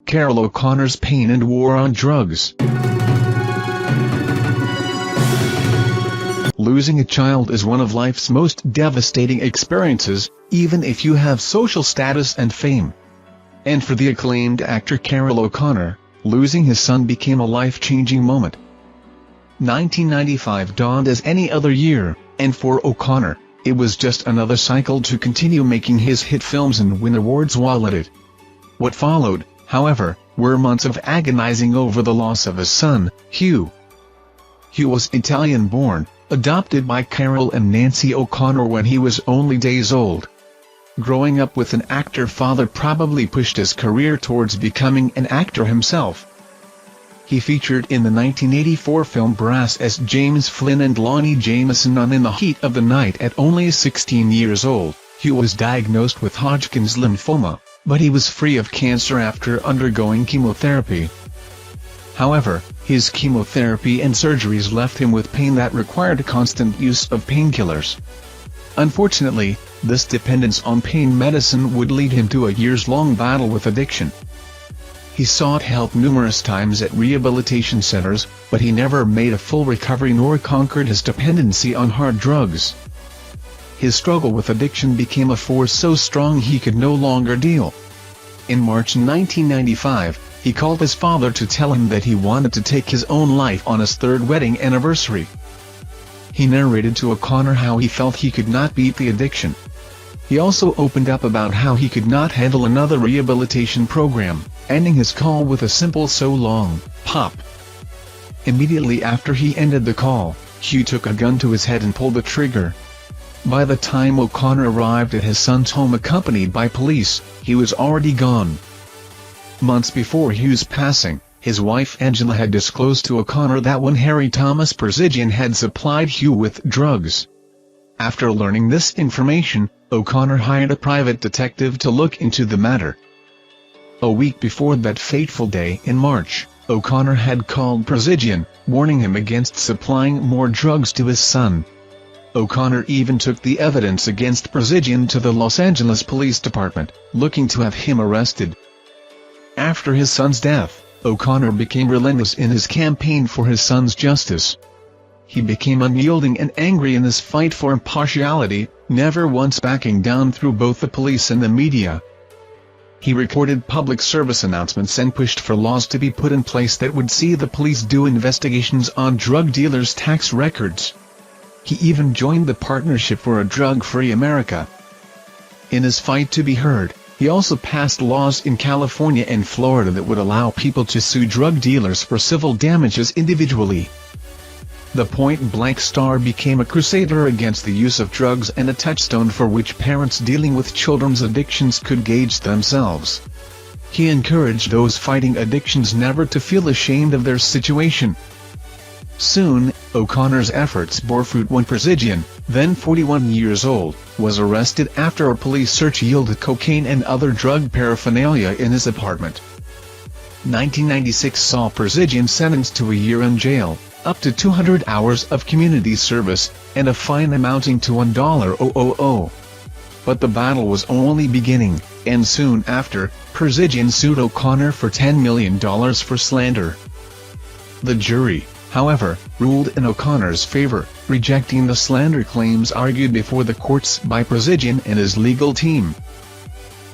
Carroll O'Connor's pain and war on drugs. Losing a child is one of life's most devastating experiences, even if you have social status and fame. And for the acclaimed actor Carroll O'Connor, losing his son became a life-changing moment. 1995 dawned as any other year, and for O'Connor, it was just another cycle to continue making his hit films and win awards while at it. What followed, however, were months of agonizing over the loss of his son, Hugh. Hugh was Italian-born, adopted by Carroll and Nancy O'Connor when he was only days old. Growing up with an actor father probably pushed his career towards becoming an actor himself. He featured in the 1984 film Brass as James Flynn and Lonnie Jameson on In the Heat of the Night at only 16 years old. Hugh was diagnosed with Hodgkin's lymphoma, but he was free of cancer after undergoing chemotherapy. However, his chemotherapy and surgeries left him with pain that required constant use of painkillers. Unfortunately, this dependence on pain medicine would lead him to a years-long battle with addiction. He sought help numerous times at rehabilitation centers, but he never made a full recovery nor conquered his dependency on hard drugs. His struggle with addiction became a force so strong he could no longer deal. In March 1995, he called his father to tell him that he wanted to take his own life on his third wedding anniversary. He narrated to O'Connor how he felt he could not beat the addiction. He also opened up about how he could not handle another rehabilitation program, ending his call with a simple "so long, Pop." Immediately after he ended the call, Hugh took a gun to his head and pulled the trigger. By the time O'Connor arrived at his son's home accompanied by police, he was already gone. Months before Hugh's passing, his wife Angela had disclosed to O'Connor that one Harry Thomas Przigan had supplied Hugh with drugs. After learning this information, O'Connor hired a private detective to look into the matter. A week before that fateful day in March, O'Connor had called Przigan, warning him against supplying more drugs to his son. O'Connor even took the evidence against Przigan to the Los Angeles Police Department, looking to have him arrested. After his son's death, O'Connor became relentless in his campaign for his son's justice. He became unyielding and angry in this fight for impartiality, never once backing down through both the police and the media. He recorded public service announcements and pushed for laws to be put in place that would see the police do investigations on drug dealers' tax records. He even joined the Partnership for a Drug-Free America. In his fight to be heard, he also passed laws in California and Florida that would allow people to sue drug dealers for civil damages individually. The point-blank star became a crusader against the use of drugs and a touchstone for which parents dealing with children's addictions could gauge themselves. He encouraged those fighting addictions never to feel ashamed of their situation. Soon, O'Connor's efforts bore fruit when Przigan, then 41 years old, was arrested after a police search yielded cocaine and other drug paraphernalia in his apartment. 1996 saw Przigan sentenced to a year in jail, up to 200 hours of community service, and a fine amounting to $1,000. But the battle was only beginning, and soon after, Przigan sued O'Connor for $10 million for slander. The jury, however, ruled in O'Connor's favor, rejecting the slander claims argued before the courts by Przigan and his legal team.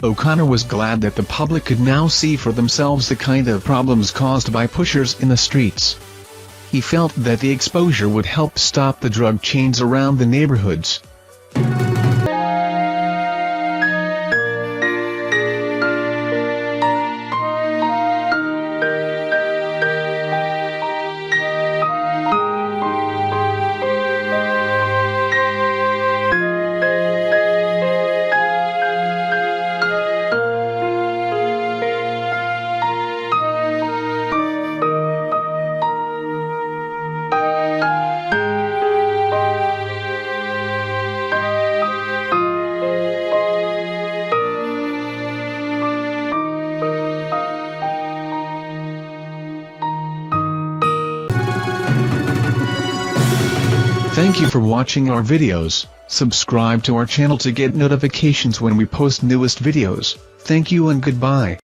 O'Connor was glad that the public could now see for themselves the kind of problems caused by pushers in the streets. He felt that the exposure would help stop the drug chains around the neighborhoods. Thank you for watching our videos. Subscribe to our channel to get notifications when we post newest videos. Thank you and goodbye.